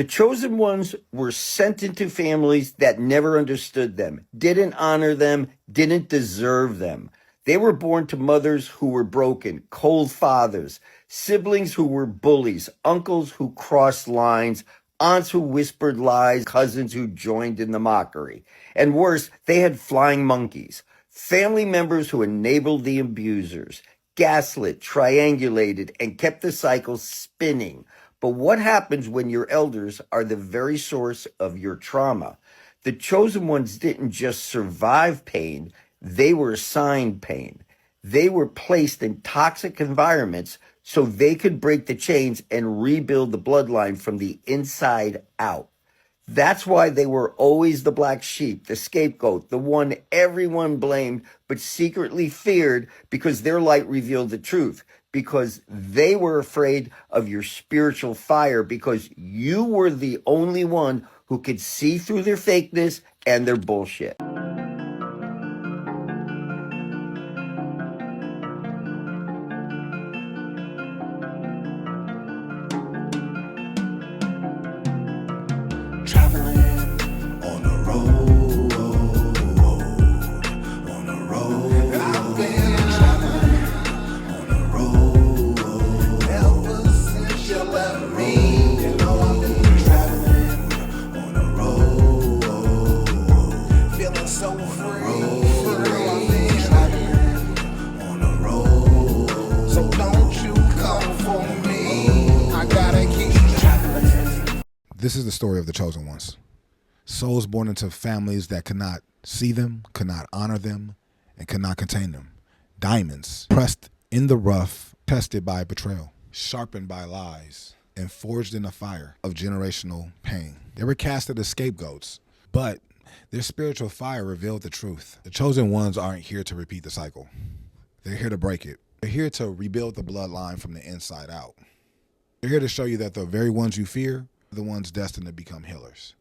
The chosen ones were sent into families that never understood them, didn't honor them, didn't deserve them. They were born to mothers who were broken, cold fathers, siblings who were bullies, uncles who crossed lines, aunts who whispered lies, cousins who joined in the mockery. And worse, they had flying monkeys, family members who enabled the abusers, gaslit, triangulated, and kept the cycle spinning. But what happens when your elders are the very source of your trauma? The chosen ones didn't just survive pain, they were assigned pain. They were placed in toxic environments so they could break the chains and rebuild the bloodline from the inside out. That's why they were always the black sheep, the scapegoat, the one everyone blamed but secretly feared because their light revealed the truth, because they were afraid of your spiritual fire, because you were the only one who could see through their fakeness and their bullshit. This is the story of the chosen ones. Souls born into families that could not see them, could not honor them, and could not contain them. Diamonds, pressed in the rough, tested by betrayal, sharpened by lies, and forged in the fire of generational pain. They were casted as scapegoats, but their spiritual fire revealed the truth. The chosen ones aren't here to repeat the cycle. They're here to break it. They're here to rebuild the bloodline from the inside out. They're here to show you that the very ones you fear are the ones destined to become healers.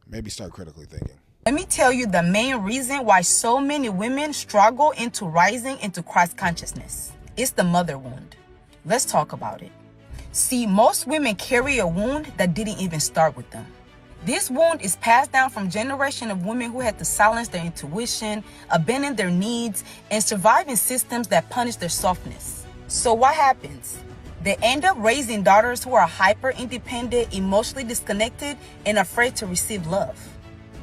Maybe start critically thinking. Let me tell you the main reason why so many women struggle into rising into Christ consciousness. It's the mother wound. Let's talk about it. See, most women carry a wound that didn't even start with them. This wound is passed down from generation of women who had to silence their intuition, abandon their needs, and survive in systems that punish their softness. So what happens? They end up raising daughters who are hyper independent, emotionally disconnected, and afraid to receive love.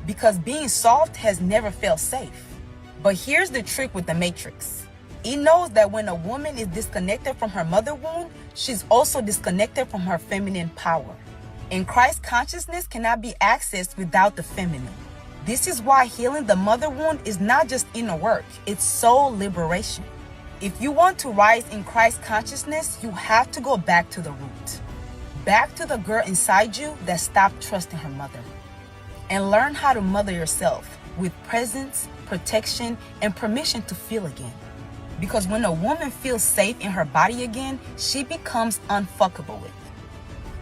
Because being soft has never felt safe. But here's the trick with the matrix. It knows that when a woman is disconnected from her mother wound, she's also disconnected from her feminine power. And Christ consciousness cannot be accessed without the feminine. This is why healing the mother wound is not just inner work, it's soul liberation. If you want to rise in Christ consciousness, you have to go back to the root. Back to the girl inside you that stopped trusting her mother. And learn how to mother yourself with presence, protection, and permission to feel again. Because when a woman feels safe in her body again, she becomes unfuckable with.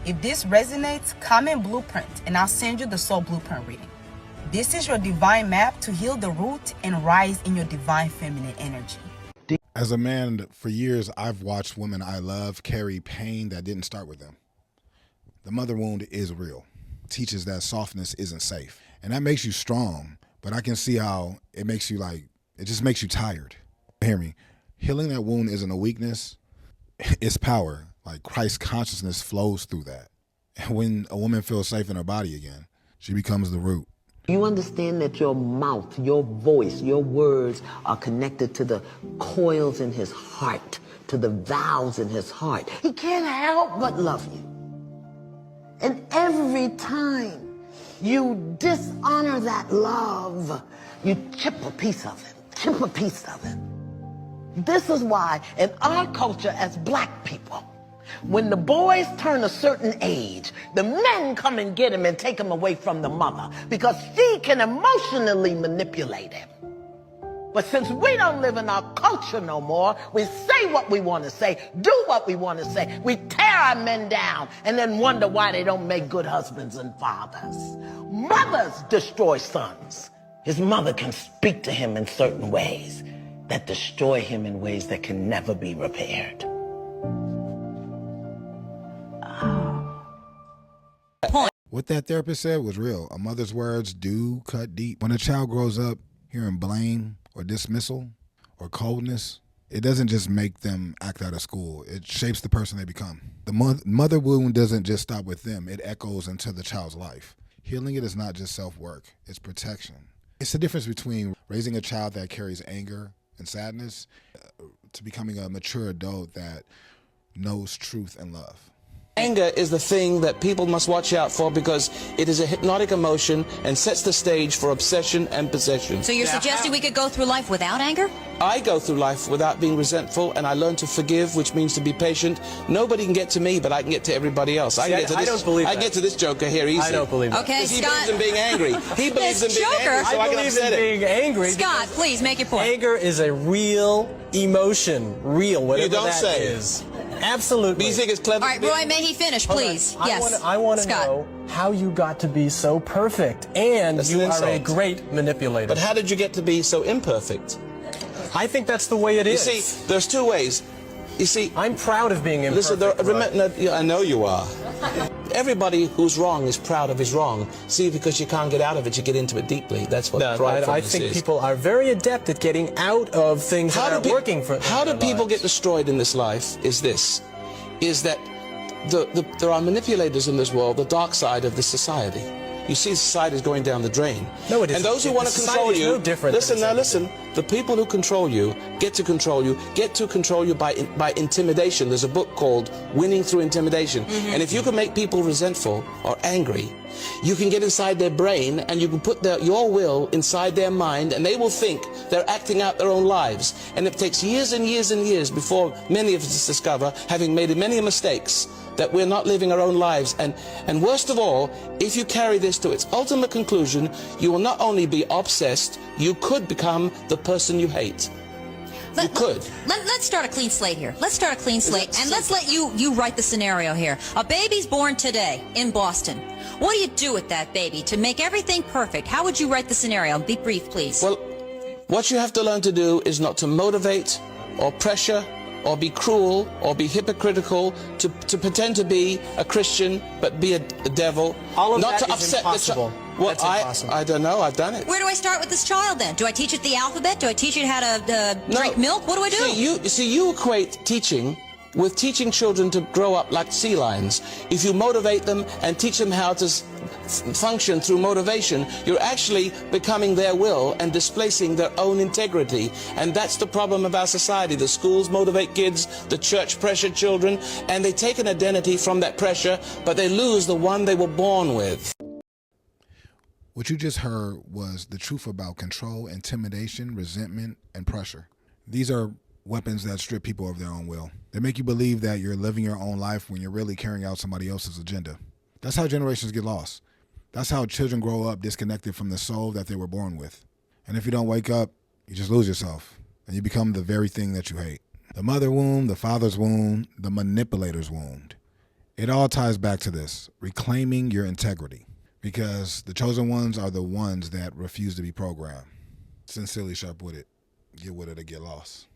If this resonates, comment blueprint and I'll send you the soul blueprint reading. This is your divine map to heal the root and rise in your divine feminine energy. As a man, for years, I've watched women I love carry pain that didn't start with them. The mother wound is real. It teaches that softness isn't safe. And that makes you strong, but I can see how it makes you it just makes you tired. Hear me. Healing that wound isn't a weakness, it's power. Like Christ consciousness flows through that. And when a woman feels safe in her body again, she becomes the root. You understand that your mouth, your voice, your words are connected to the coils in his heart, to the valves in his heart. He can't help but love you. And every time you dishonor that love, you chip a piece of it, chip a piece of it. This is why in our culture as black people, when the boys turn a certain age, the men come and get him and take him away from the mother because she can emotionally manipulate him. But since we don't live in our culture no more, we say what we want to say, do what we want to say. We tear our men down and then wonder why they don't make good husbands and fathers. Mothers destroy sons. His mother can speak to him in certain ways that destroy him in ways that can never be repaired. What that therapist said was real. A mother's words do cut deep. When a child grows up hearing blame or dismissal or coldness, it doesn't just make them act out of school. It shapes the person they become. The mother wound doesn't just stop with them. It echoes into the child's life. Healing it is not just self-work. It's protection. It's the difference between raising a child that carries anger and sadness to becoming a mature adult that knows truth and love. Anger is the thing that people must watch out for because it is a hypnotic emotion and sets the stage for obsession and possession. So you're suggesting we could go through life without anger? I go through life without being resentful, and I learn to forgive, which means to be patient. Nobody can get to me, but I can get to everybody else. I don't believe that. I get to this joker here easy. I don't believe that. Okay, He Scott. believes in being angry. He believes in being angry, so I can upset him. Being angry. Scott, please make your point. Anger is a real emotion. Real, whatever You don't that say. is. Absolutely. Do you think it's clever? All right, Roy, may he finish, please. Yes. I want to Scott. know how you got to be so perfect, and That's you an are a insult. great manipulator. But how did you get to be so imperfect? I think that's the way it You is. see, there's two ways. You see, I'm proud of being imperfect. listen, I know you are. Everybody who's wrong is proud of his wrong. See, because you can't get out of it, you get into it deeply. That's what I pridefulness think is. people are very adept at getting out of things that aren't working for them. How do people get destroyed in this life is that there are manipulators in this world, the dark side of this society. You see, society is going down the drain. No, it isn't. And those who want to control Society is you, no different listen than now, it's ever listen. The people who control you get to control you by intimidation. There's a book called Winning Through Intimidation. And if you can make people resentful or angry, you can get inside their brain and you can put your will inside their mind, and they will think they're acting out their own lives. And it takes years and years and years before many of us discover, having made many mistakes, that we're not living our own lives. And worst of all, if you carry this to its ultimate conclusion, you will not only be obsessed, you could become the person you hate. You could. Let's start a clean slate here. Let's start a clean slate, and let's let you write the scenario here. A baby's born today in Boston. What do you do with that baby to make everything perfect? How would you write the scenario? Be brief, please. Well, what you have to learn to do is not to motivate or pressure or be cruel or be hypocritical, to pretend to be a Christian but be a devil. All of not that to is upset impossible. the child. Well, That's impossible. I don't know. I've done it. Where do I start with this child then? Do I teach it the alphabet? Do I teach it how to drink milk? What do I do? You equate teaching with teaching children to grow up like sea lions. If you motivate them and teach them how to function through motivation, you're actually becoming their will and displacing their own integrity. And that's the problem of our society. The schools motivate kids, the church pressure children, and they take an identity from that pressure, but they lose the one they were born with. What you just heard was the truth about control, intimidation, resentment, and pressure. These are weapons that strip people of their own will. They make you believe that you're living your own life when you're really carrying out somebody else's agenda. That's how generations get lost. That's how children grow up disconnected from the soul that they were born with. And if you don't wake up, you just lose yourself and you become the very thing that you hate. The mother wound, the father's wound, the manipulator's wound. It all ties back to this, reclaiming your integrity, because the chosen ones are the ones that refuse to be programmed. Sincerely, Sharp Witted. Get with it or get lost.